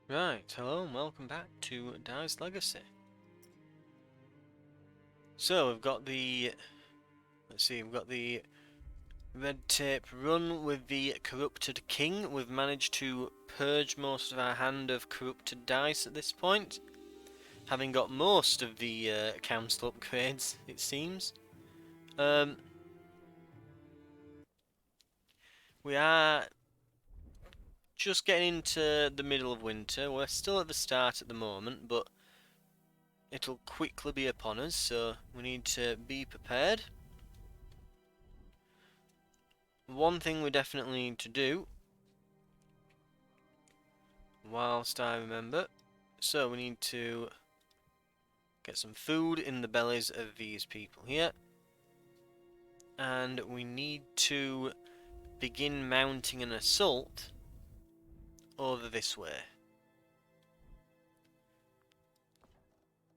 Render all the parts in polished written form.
Right, hello and welcome back to Dice Legacy. So we've got we've got the red tape run with the corrupted king. We've managed to purge most of our hand of corrupted dice at this point, having got most of the council upgrades, it seems. We are just getting into the middle of winter. We're still at the start at the moment, but it'll quickly be upon us, so we need to be prepared. One thing we definitely need to do, whilst I remember, so we need to get some food in the bellies of these people here, and we need to begin mounting an assault over this way.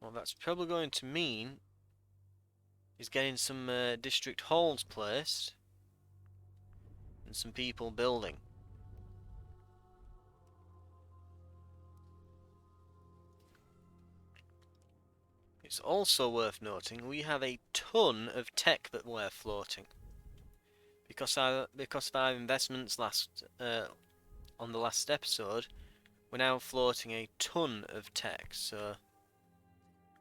What that's probably going to mean is getting some district halls placed and some people building. It's also worth noting we have a ton of tech that we're floating. Because of our investments on the last episode, we're now floating a ton of tech, so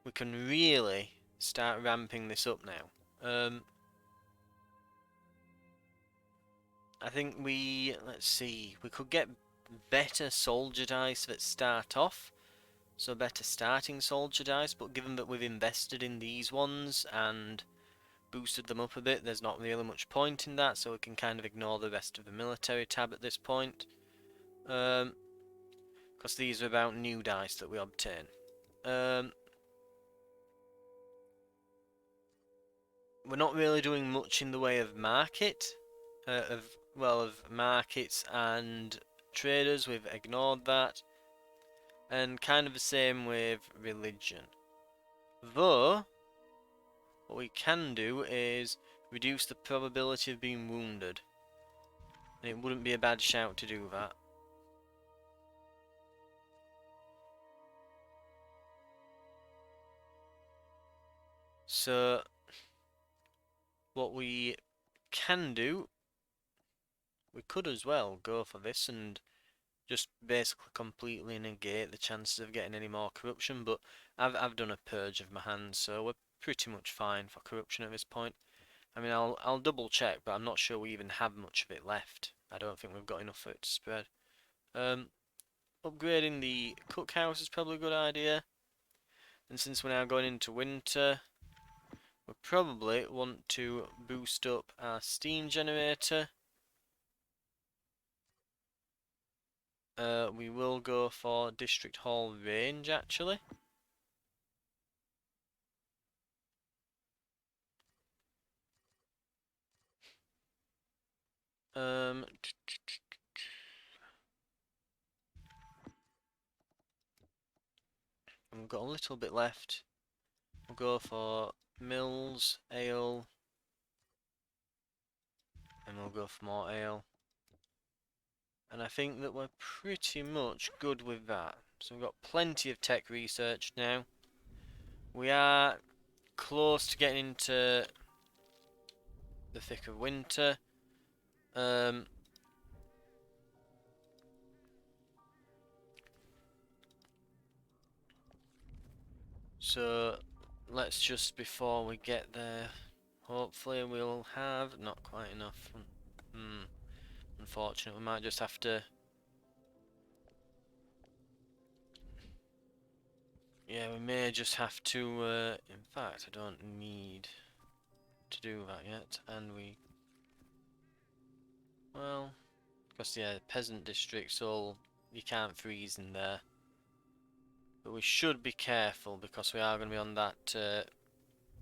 we can really start ramping this up now. I think let's see, we could get better soldier dice that start off, so better starting soldier dice, but given that we've invested in these ones and boosted them up a bit, there's not really much point in that, so we can kind of ignore the rest of the military tab at this point. Because these are about new dice that we obtain. We're not really doing much in the way of of markets and traders. We've ignored that, and kind of the same with religion. Though, what we can do is reduce the probability of being wounded, and it wouldn't be a bad shout to do that. So, what we can do, we could as well go for this and just basically completely negate the chances of getting any more corruption, but I've done a purge of my hands, so we're pretty much fine for corruption at this point. I mean, I'll double check, but I'm not sure we even have much of it left. I don't think we've got enough for it to spread. Upgrading the cookhouse is probably a good idea, and since we're now going into winter, we probably want to boost up our steam generator. We will go for District Hall range actually. And we've got a little bit left. We'll go for Mills, Ale, and we'll go for more Ale. And I think that we're pretty much good with that. So we've got plenty of tech research now. We are close to getting into the thick of winter. So let's just, before we get there, hopefully we'll have not quite enough. Unfortunate, we might just have to. Yeah, we may just have to. In fact, I don't need to do that yet, and well, because yeah, peasant districts all you can't freeze in there. But we should be careful because we are going to be on that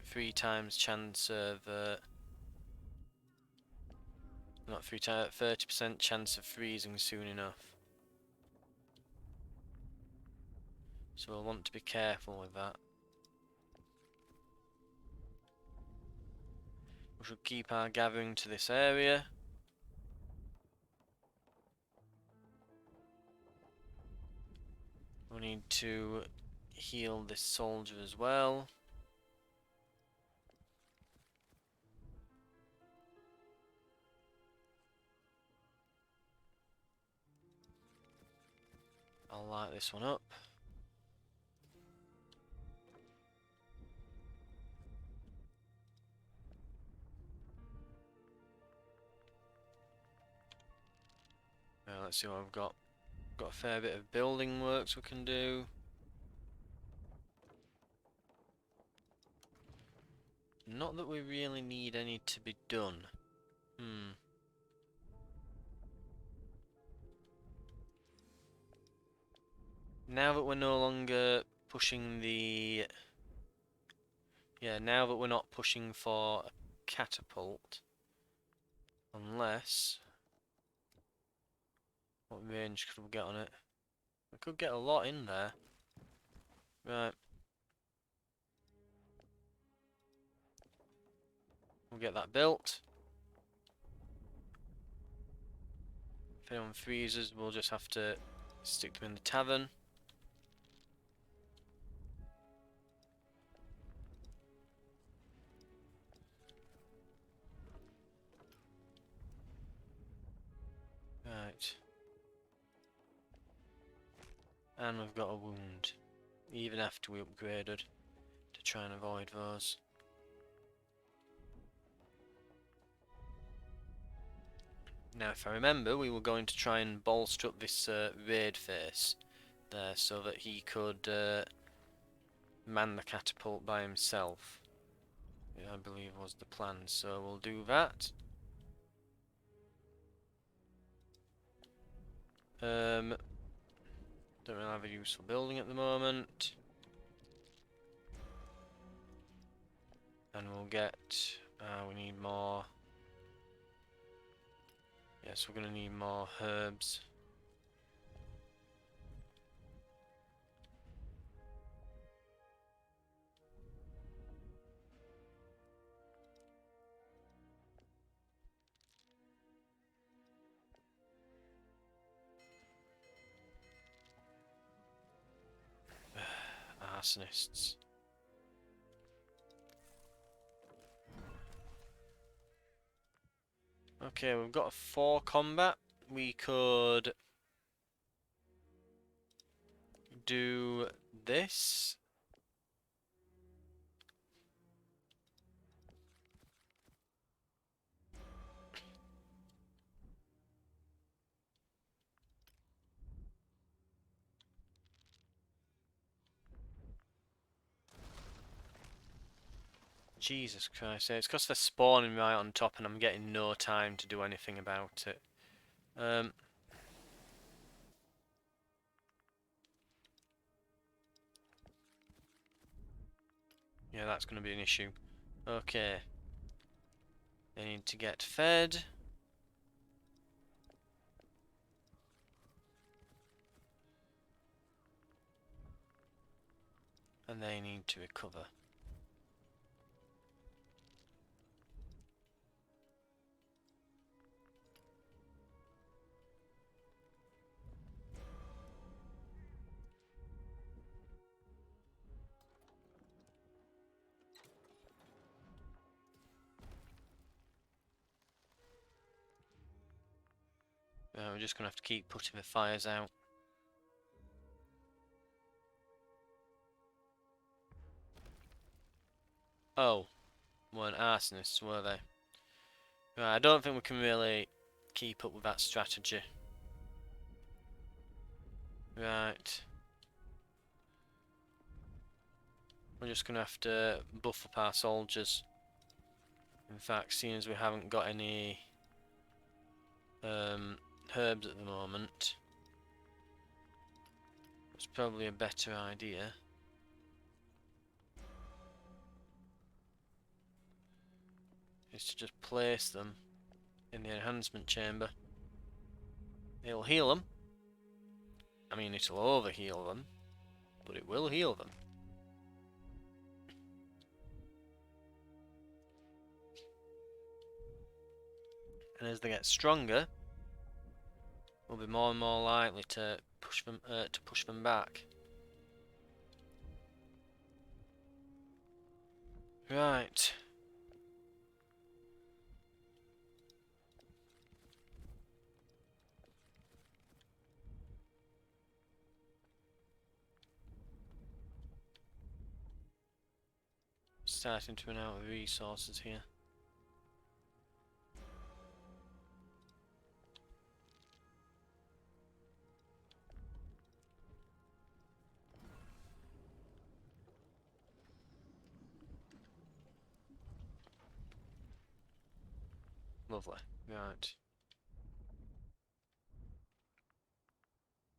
3 times chance of not 3 times, 30% chance of freezing soon enough. So we'll want to be careful with that. We should keep our gathering to this area. We need to heal this soldier as well. I'll light this one up. Now let's see what I've got. Got a fair bit of building works we can do. Not that we really need any to be done. Now that we're no longer pushing the... Yeah, now that we're not pushing for a catapult. Unless... What range could we get on it? We could get a lot in there. Right. We'll get that built. If anyone freezes, we'll just have to stick them in the tavern. Right. And we've got a wound. Even after we upgraded. To try and avoid those. Now if I remember, we were going to try and bolster up this raid face there so that he could man the catapult by himself. Yeah, I believe was the plan, so we'll do that. Don't really have a useful building at the moment. And we'll get, we need more. Yes, we're going to need more herbs. Arsonists. Okay, we've got a 4 combat. We could do this. Jesus Christ, it's because they're spawning right on top and I'm getting no time to do anything about it. Yeah, that's going to be an issue. Okay. They need to get fed. And they need to recover. We're just going to have to keep putting the fires out. Oh, weren't arsonists, were they? Right, I don't think we can really keep up with that strategy. Right. We're just going to have to buff up our soldiers. In fact, seeing as we haven't got any herbs at the moment, it's probably a better idea. Is to just place them in the enhancement chamber. It'll heal them. I mean, it'll overheal them, but it will heal them. And as they get stronger, we'll be more and more likely to push them back. Right. Starting to run out of resources here. Lovely. Right.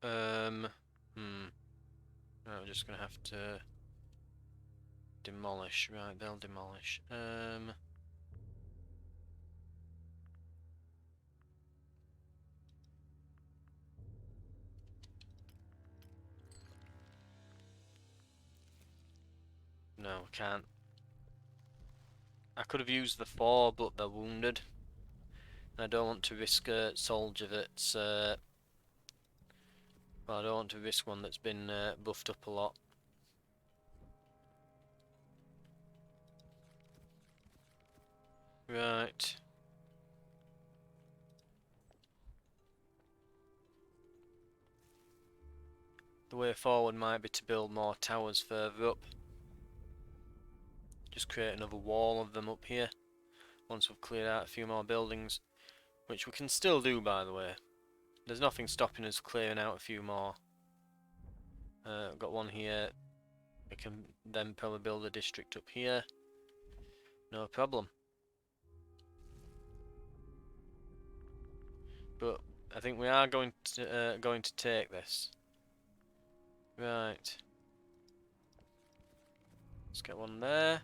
Hmm. Right, we're just gonna have to demolish. Right, they'll demolish. No, we can't. I could have used the 4, but they're wounded. I don't want to risk a soldier that's, well, I don't want to risk one that's been buffed up a lot. Right. The way forward might be to build more towers further up. Just create another wall of them up here. Once we've cleared out a few more buildings. Which we can still do, by the way. There's nothing stopping us clearing out a few more. I've got one here. We can then probably build a district up here. No problem. But I think we are going to take this. Right. Let's get one there.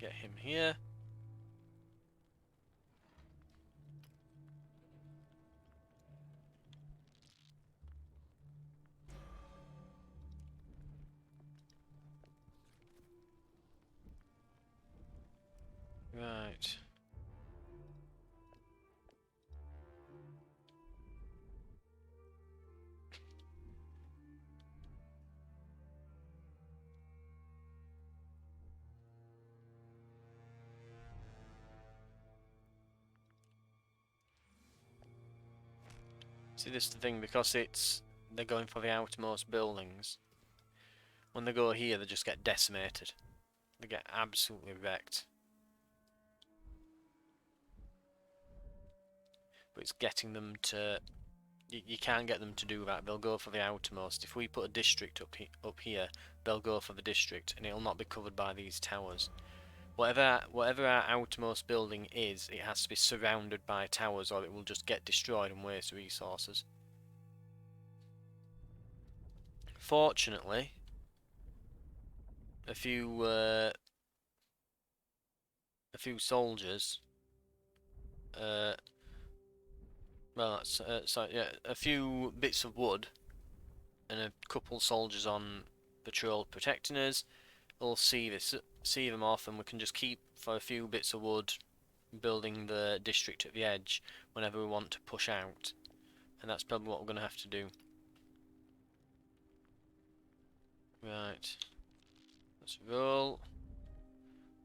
Get him here. Right. See, this is the thing, because they're going for the outermost buildings. When they go here, they just get decimated. They get absolutely wrecked. But it's getting them to... You can't get them to do that. They'll go for the outermost. If we put a district up here, they'll go for the district, and it'll not be covered by these towers. Whatever our outermost building is, it has to be surrounded by towers, or it will just get destroyed and waste resources. Fortunately, a few soldiers, well, yeah, a few bits of wood and a couple soldiers on patrol protecting us. We'll see them off, and we can just keep for a few bits of wood building the district at the edge whenever we want to push out, and that's probably what we're going to have to do. Right, let's roll.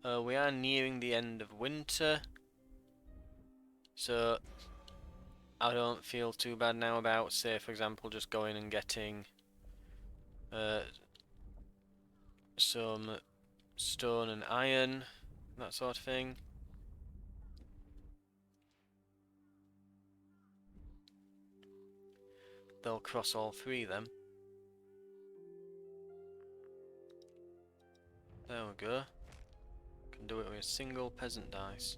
We are nearing the end of winter, so I don't feel too bad now about, say, for example, just going and getting some stone and iron, that sort of thing. They'll cross all three then. There we go. Can do it with a single peasant dice.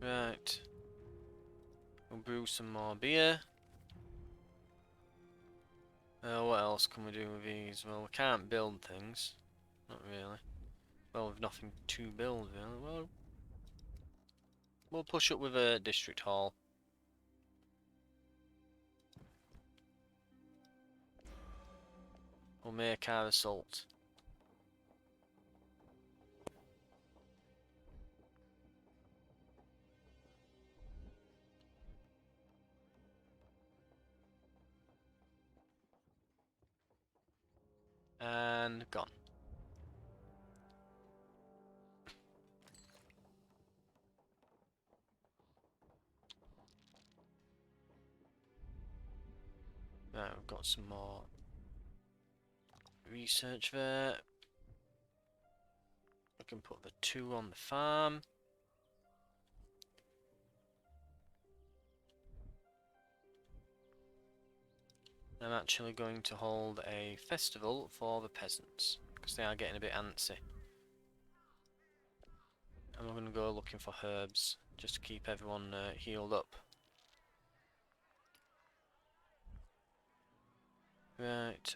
Right. We'll brew some more beer. What else can we do with these? Well, we can't build things. Not really. Well, we've nothing to build, really. Well, we'll push up with a district hall. We'll make our assault. And gone. Right, we've got some more research there. We can put the 2 on the farm. I'm actually going to hold a festival for the peasants, because they are getting a bit antsy. And we're going to go looking for herbs, just to keep everyone healed up. Right,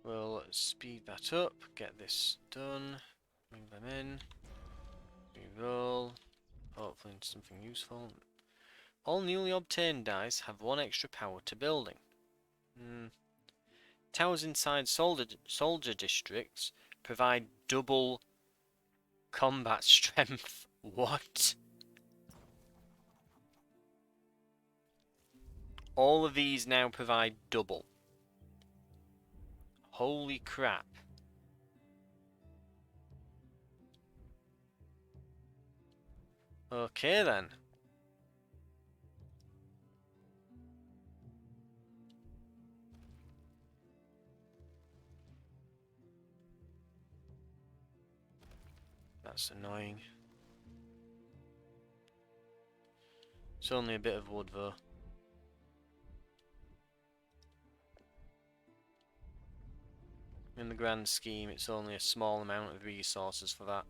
we'll speed that up, get this done, bring them in, reroll, hopefully into something useful. All newly obtained dice have 1 extra power to building. Towers inside soldier districts provide double combat strength. What? All of these now provide double. Holy crap. Okay then. That's annoying. It's only a bit of wood though. In the grand scheme, it's only a small amount of resources for that.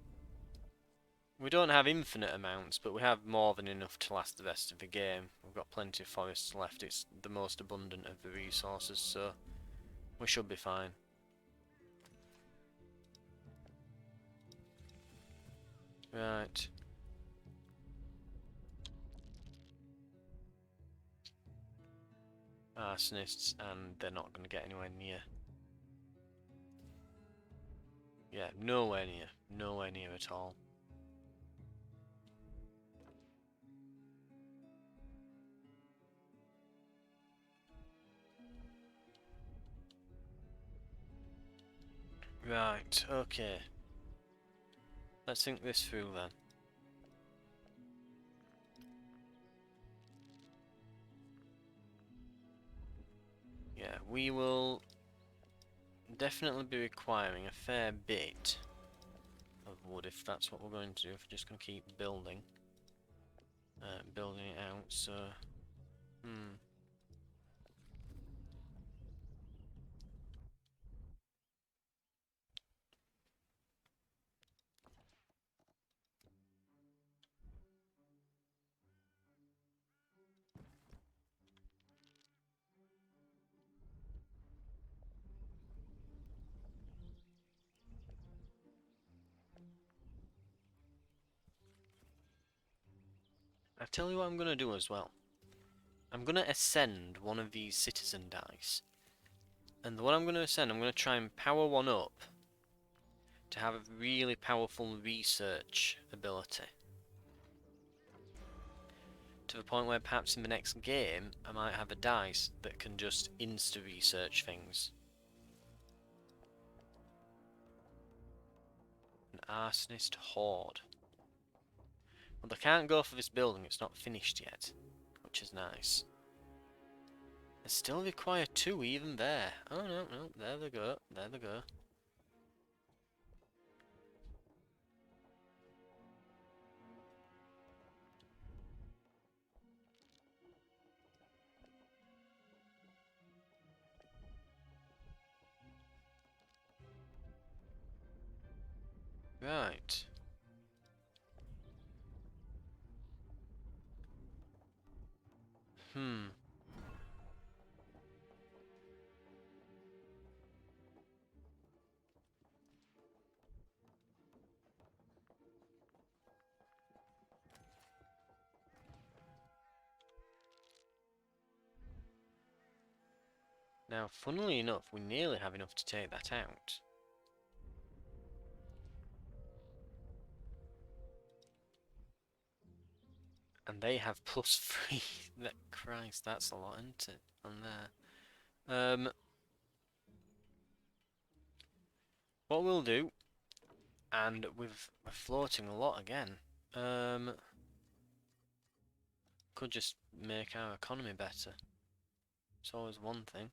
We don't have infinite amounts, but we have more than enough to last the rest of the game. We've got plenty of forests left. It's the most abundant of the resources, so we should be fine. Right. Arsonists, and they're not going to get anywhere near. Yeah, nowhere near. Nowhere near at all. Right, okay. Let's think this through then. Yeah, we will definitely be requiring a fair bit of wood if that's what we're going to do, if we're just going to keep building. Building it out, so... I tell you what I'm going to do as well. I'm going to ascend one of these citizen dice. And the one I'm going to ascend, I'm going to try and power one up to have a really powerful research ability. To the point where perhaps in the next game, I might have a dice that can just insta-research things. An arsonist horde. Well, they can't go for this building, it's not finished yet, which is nice. They still require 2 even there. Oh no, there they go, there they go. Right. Now, funnily enough, we nearly have enough to take that out. And they have +3. That Christ, that's a lot, isn't it? On there. What we'll do, and we're floating a lot again. Could just make our economy better. It's always one thing.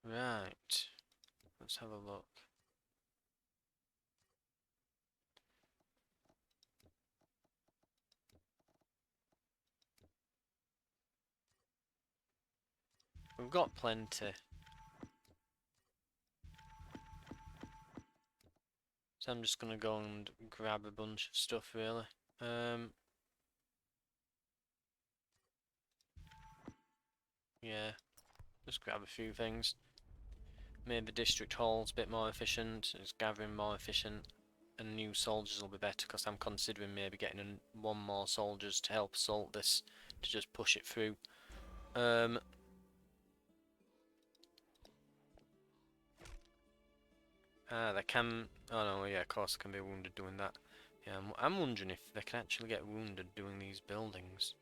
Right. Let's have a look. We've got plenty. So I'm just gonna go and grab a bunch of stuff really. Yeah, just grab a few things. Maybe district hall's a bit more efficient, it's gathering more efficient, and new soldiers will be better because I'm considering maybe getting one more soldiers to help assault this, to just push it through. They can. Oh no, yeah, of course, they can be wounded doing that. Yeah, I'm wondering if they can actually get wounded doing these buildings.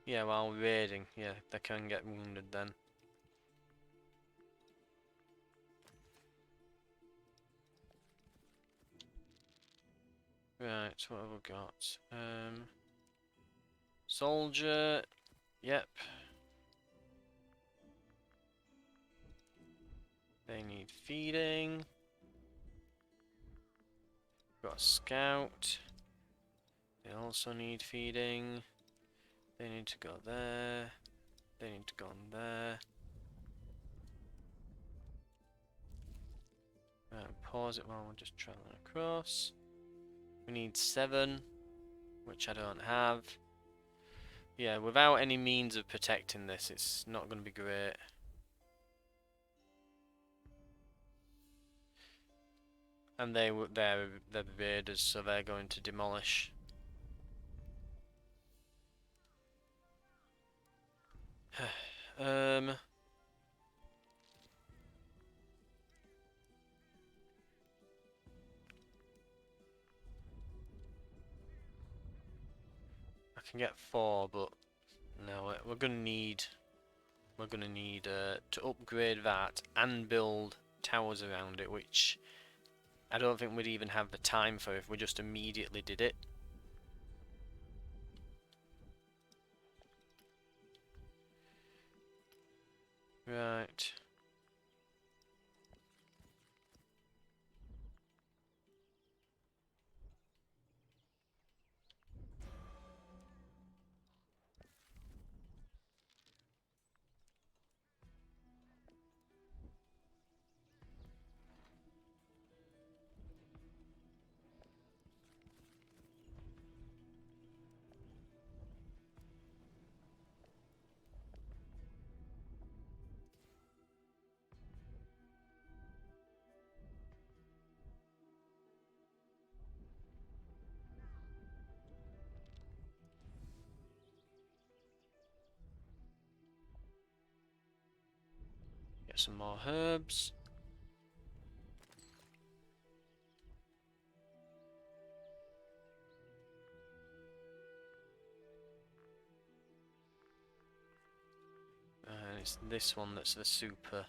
Yeah, while raiding, yeah, they can get wounded then. Right, what have we got? Soldier, yep. They need feeding. Got a scout. They also need feeding. They need to go there. They need to go on there. Right, pause it while we're just traveling across. We need 7, which I don't have. Yeah, without any means of protecting this, it's not going to be great. And they're the raiders, so they're going to demolish. I can get 4, but no, we're gonna need to upgrade that and build towers around it, which I don't think we'd even have the time for if we just immediately did it. Right. Get some more herbs. It's this one that's the super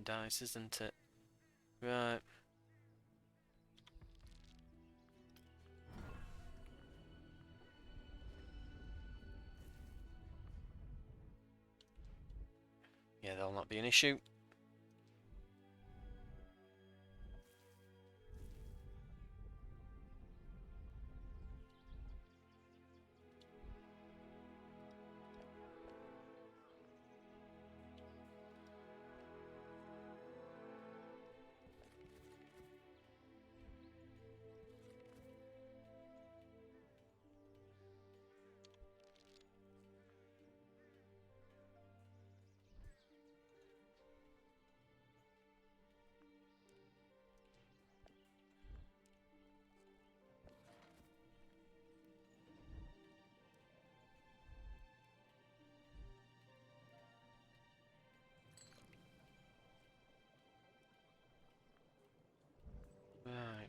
dice, isn't it? Right. Yeah, that'll not be an issue.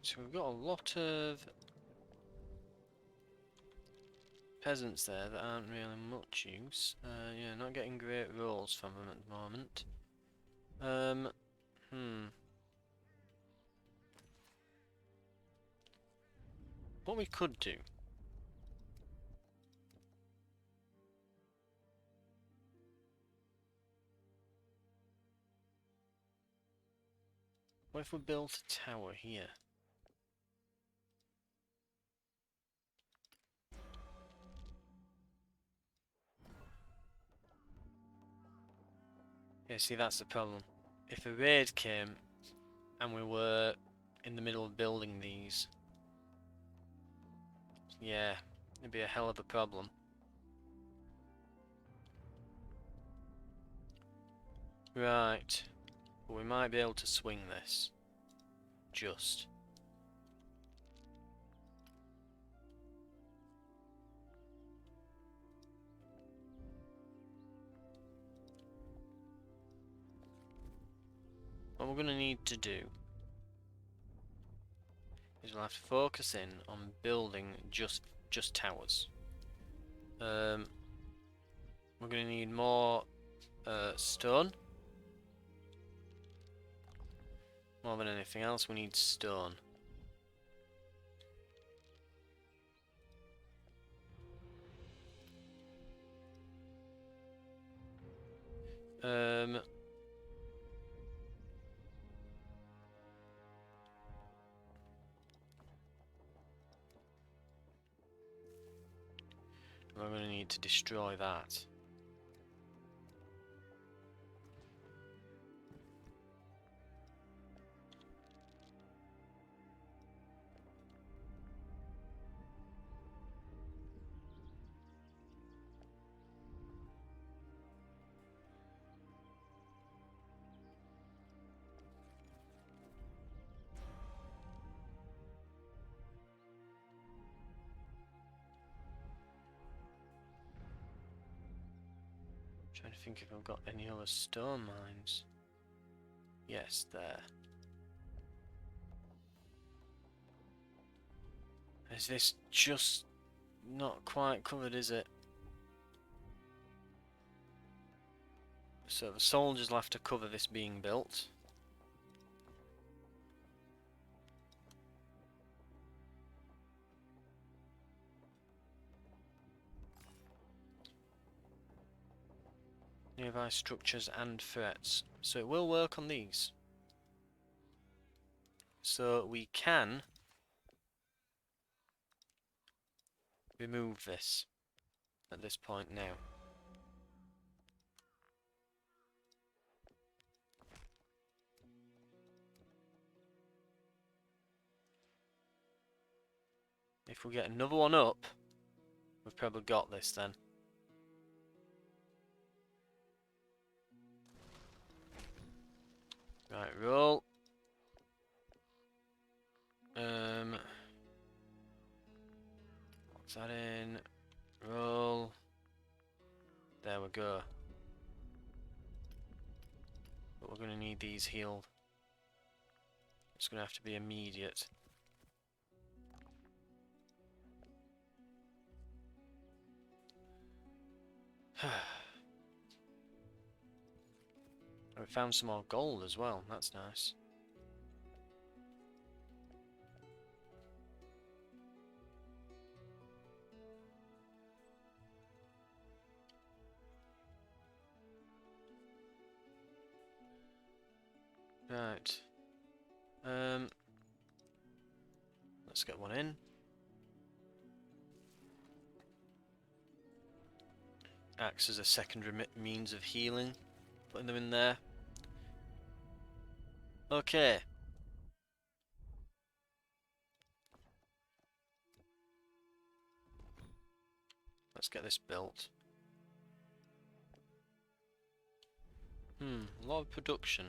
So we've got a lot of peasants there that aren't really much use. Yeah, not getting great rolls from them at the moment. What we could do. What if we built a tower here? Yeah, see, that's the problem. If a raid came and we were in the middle of building these, yeah, it'd be a hell of a problem. Right, but we might be able to swing this. Just. What we're going to need to do is we'll have to focus in on building just towers. We're going to need more stone. More than anything else, we need stone. We're going to need to destroy that. Trying to think if I've got any other stone mines. Yes, there. Is this just not quite covered, is it? So the soldiers will have to cover this being built. Nearby structures and threats. So it will work on these. So we can remove this at this point now. If we get another one up, we've probably got this then. Right, roll. What's that in? Roll. There we go. But we're going to need these healed. It's going to have to be immediate. We found some more gold as well. That's nice. Right. Let's get one in. Acts as a secondary means of healing. Putting them in there. Okay. Let's get this built. A lot of production.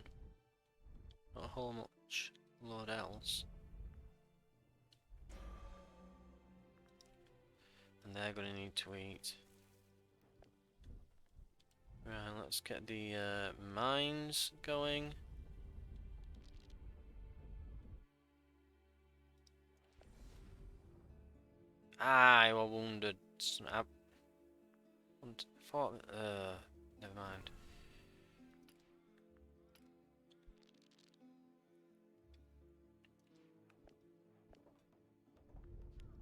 Not a whole much lot else. And they're going to need to eat. Right, let's get the mines going. I was wounded. I thought. Never mind.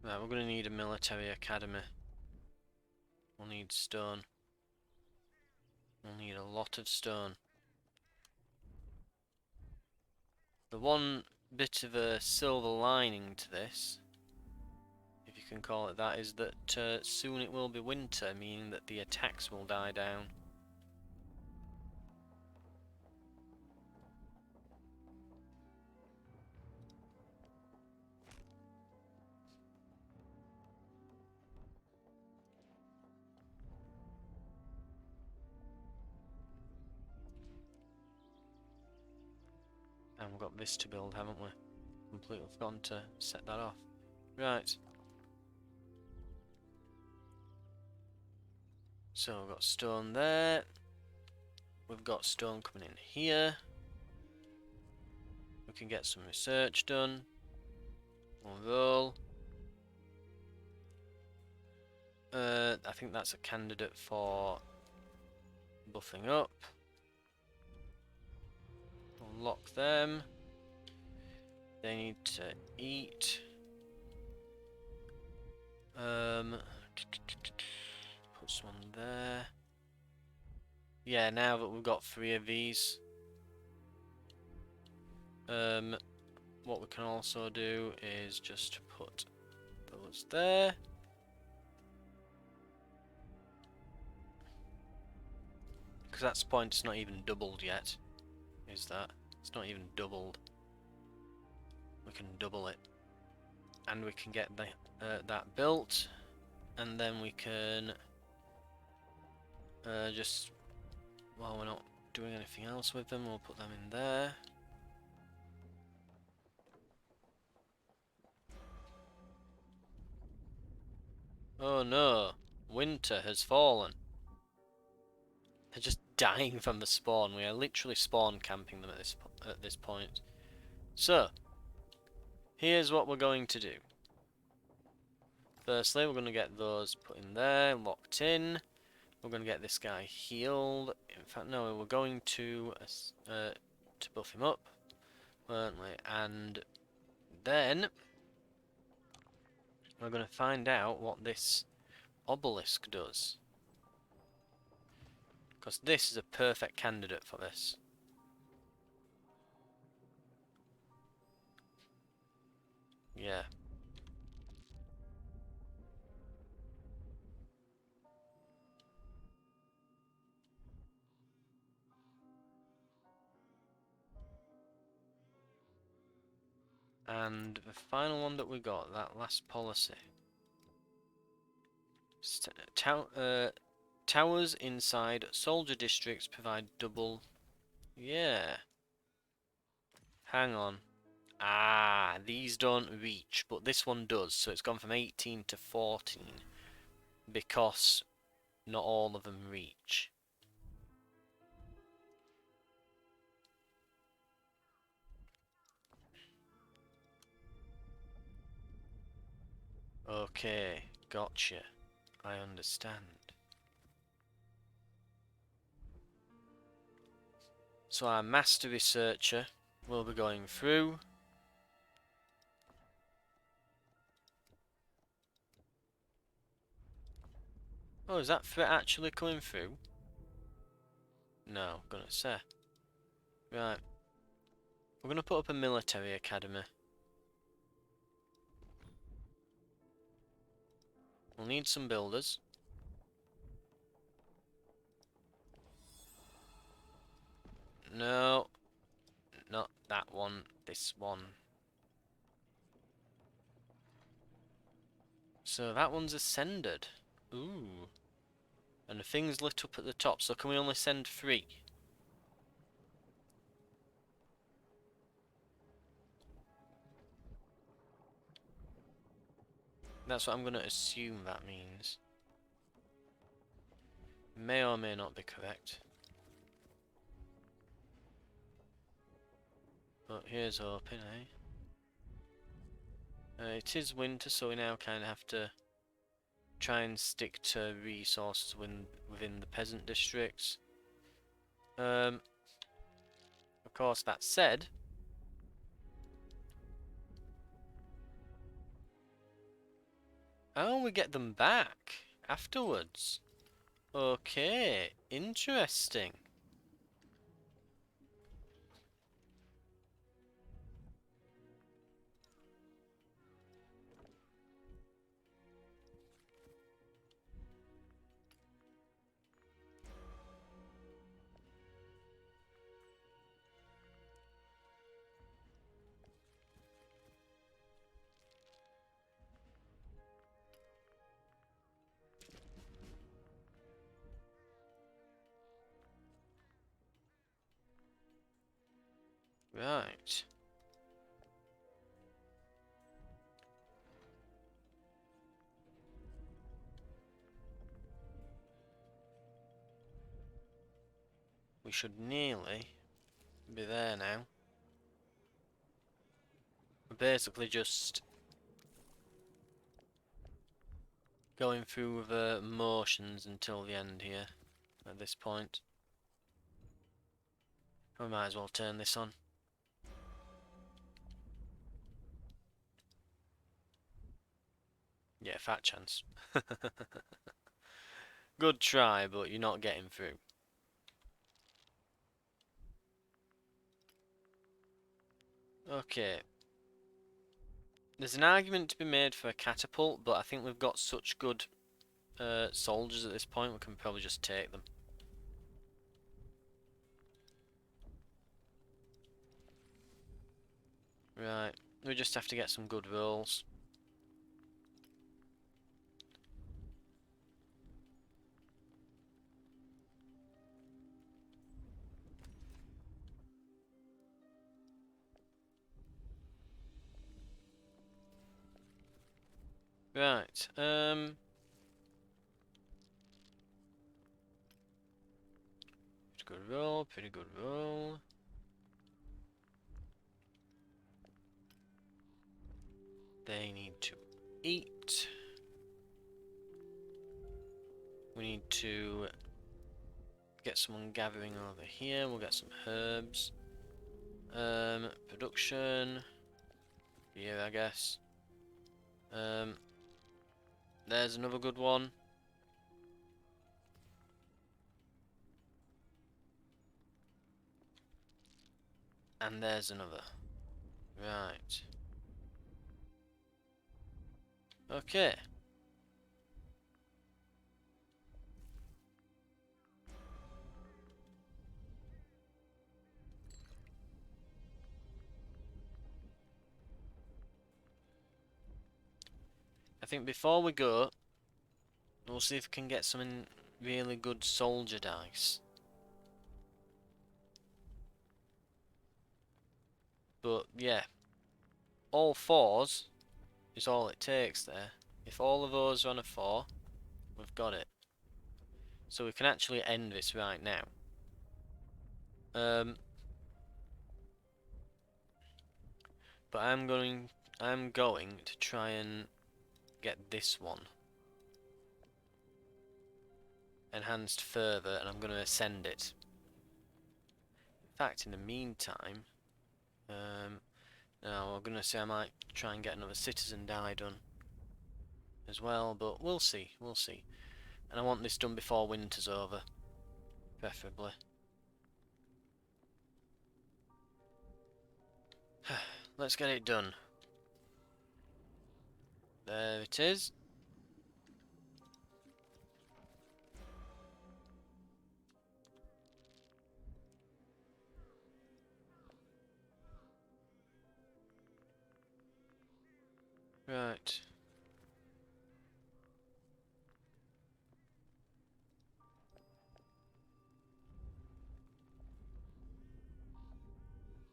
Right, we're gonna need a military academy. We'll need stone. We'll need a lot of stone. The one bit of a silver lining to this, if you can call it that, is that soon it will be winter, meaning that the attacks will die down. And we've got this to build, haven't we? Completely forgotten to set that off. Right. So we've got stone there. We've got stone coming in here. We can get some research done. We'll roll. I think that's a candidate for buffing up. We'll lock them. They need to eat. Put someone there. Yeah, now that we've got 3 of these, what we can also do is just put those there. Because that's the point, it's not even doubled yet, is that? It's not even doubled. We can double it. And we can get the, that built. And then we can just, while we're not doing anything else with them, we'll put them in there. Oh no, winter has fallen. They're just dying from the spawn. We are literally spawn camping them at this point. So, here's what we're going to do. Firstly, we're going to get those put in there, locked in. We're going to get this guy healed. In fact, no, we're going to buff him up, weren't we? And then we're going to find out what this obelisk does. Because this is a perfect candidate for this. Yeah. And the final one that we got, that last policy. Towers inside soldier districts provide double... Yeah. Hang on. Ah, these don't reach, but this one does. So it's gone from 18 to 14. Because not all of them reach. Okay, gotcha. I understand. So our master researcher will be going through. Oh, is that threat actually coming through? No, I'm gonna say. Right. We're gonna put up a military academy. We'll need some builders. No. Not that one. This one. So that one's ascended. Ooh. And the thing's lit up at the top, so can we only send 3? That's what I'm going to assume that means. May or may not be correct. But here's hoping, eh? It is winter, so we now kind of have to try and stick to resources within the peasant districts. Of course, that said, oh, we get them back afterwards. Okay, interesting. Right. We should nearly be there now. We're basically just going through the motions until the end here at this point. We might as well turn this on. Yeah, fat chance. Good try, but you're not getting through. Okay. There's an argument to be made for a catapult, but I think we've got such good soldiers at this point, we can probably just take them. Right, we just have to get some good rolls. Right, pretty good roll, pretty good roll. They need to eat. We need to get someone gathering over here. We'll get some herbs. Production. Here, I guess. There's another good one. And there's another. Right. Okay. I think before we go, we'll see if we can get some really good soldier dice. But yeah, all fours is all it takes there. If all of those are on a 4, we've got it. So we can actually end this right now. But I'm going to try and get this one enhanced further, and I'm going to ascend it. In fact, in the meantime, now I'm going to say I might try and get another citizen die done as well, but we'll see, we'll see. And I want this done before winter's over, preferably. Let's get it done. There it is. Right.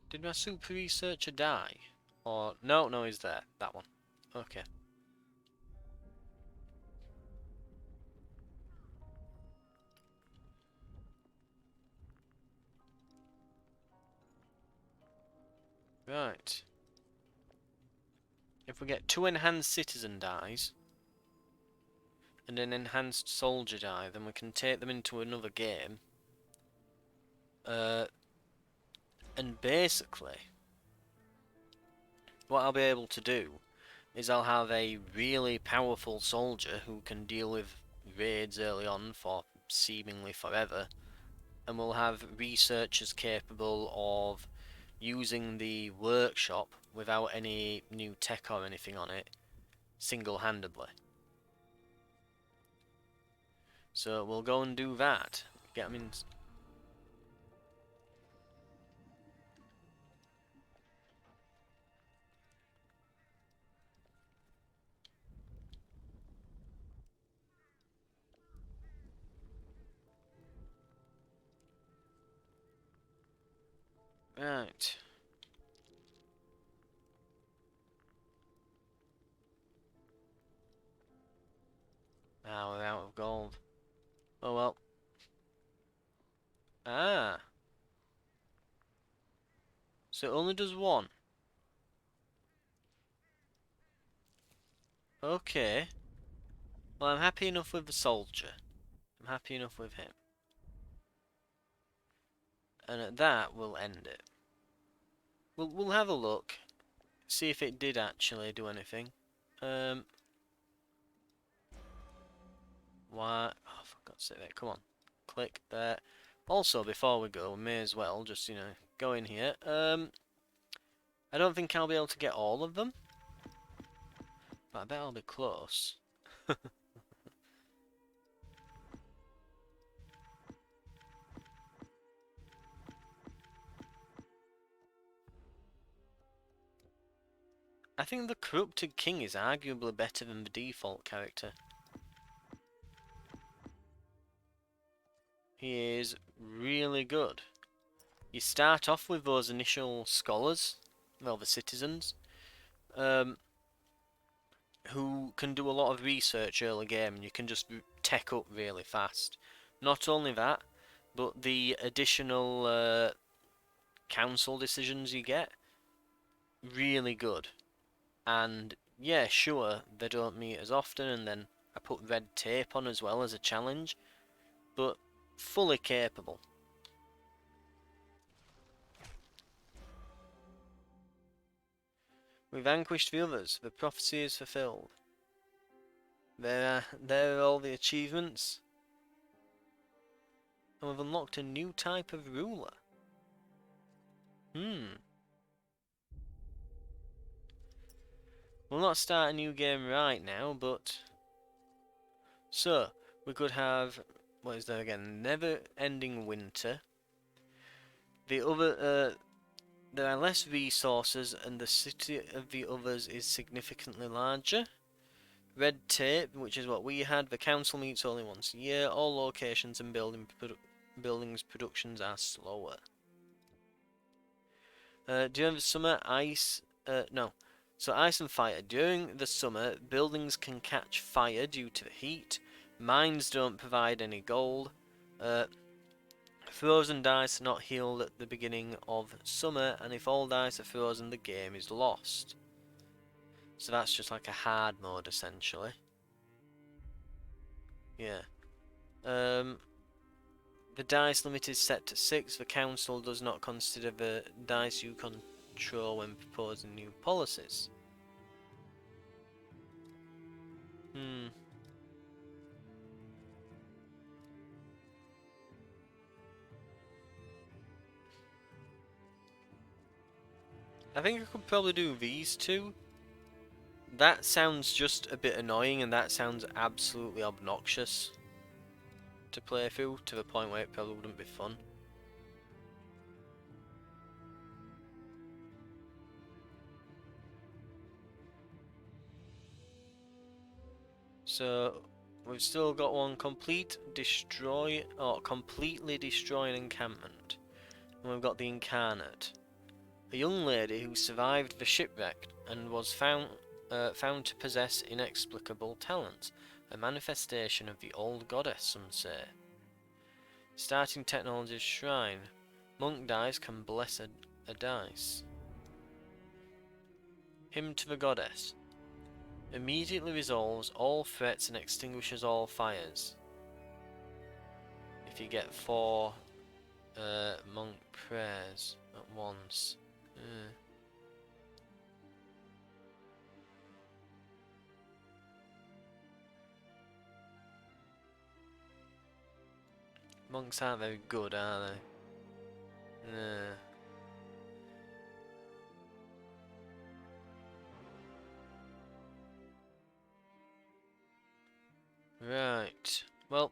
Did my super researcher die? Or no, he's there. That one. Okay. Right. If we get 2 enhanced citizen dies and an enhanced soldier die, then we can take them into another game. And basically, what I'll be able to do is I'll have a really powerful soldier who can deal with raids early on for seemingly forever, and we'll have researchers capable of using the workshop without any new tech or anything on it, single-handedly. So we'll go and do that. Get them in. Right. Ah, we're out of gold. Oh well. Ah. So it only does one. Okay. Well, I'm happy enough with the soldier. I'm happy enough with him. And at that, we'll end it. We'll have a look. See if it did actually do anything. Why? Oh, for God's sake, come on. Click there. Also, before we go, we may as well just, go in here. I don't think I'll be able to get all of them. But I bet I'll be close. I think the corrupted king is arguably better than the default character. He is really good. You start off with those initial scholars, well, the citizens, who can do a lot of research early game, and you can just tech up really fast. Not only that, but the additional council decisions you get, really good. And yeah, sure, they don't meet as often, and then I put red tape on as well as a challenge, but fully capable. We vanquished the others, the prophecy is fulfilled. There are all the achievements. And we've unlocked a new type of ruler. We'll not start a new game right now, but... So, we could have... What is there again? Never-ending winter. The other... there are less resources, and the city of the others is significantly larger. Red tape, which is what we had. The council meets only once a year. All locations and buildings productions are slower. During the summer, ice... no. So ice and fire. During the summer, buildings can catch fire due to the heat. Mines don't provide any gold. Frozen dice are not healed at the beginning of summer, and if all dice are frozen, the game is lost. So that's just like a hard mode, essentially. Yeah. The dice limit is set to 6. The council does not consider the dice you control when proposing new policies. I think I could probably do these two. That sounds just a bit annoying, and that sounds absolutely obnoxious to play through, to the point where it probably wouldn't be fun. So we've still got one: completely destroy an encampment. And we've got the incarnate, a young lady who survived the shipwreck and was found to possess inexplicable talents, a manifestation of the old goddess, some say. Starting technology's shrine. Monk dice can bless a dice. Hymn to the goddess. Immediately resolves all threats and extinguishes all fires. If you get 4 monk prayers at once. Monks aren't very good, are they? Right. Well,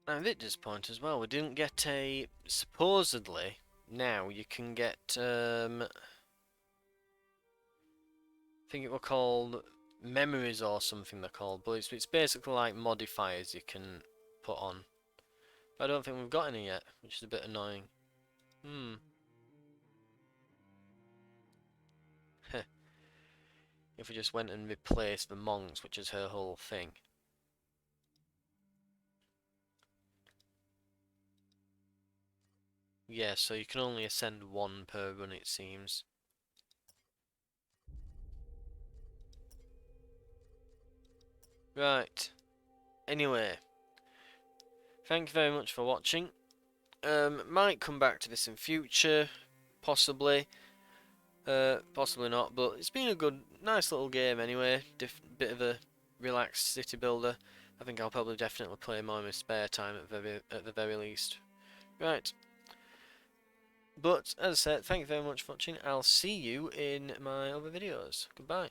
I'm a bit disappointed as well. We didn't get a... Supposedly, now you can get... I think it were called memories or something they're called, but it's basically like modifiers you can put on. But I don't think we've got any yet, which is a bit annoying. If we just went and replaced the monks, which is her whole thing. Yeah, so you can only ascend 1 per run, it seems. Right. Anyway, thank you very much for watching. Might come back to this in future, possibly. Possibly not, but it's been a good, nice little game anyway. Bit of a relaxed city builder. I think I'll probably definitely play more in my spare time at the very least. Right. But, as I said, thank you very much for watching. I'll see you in my other videos. Goodbye.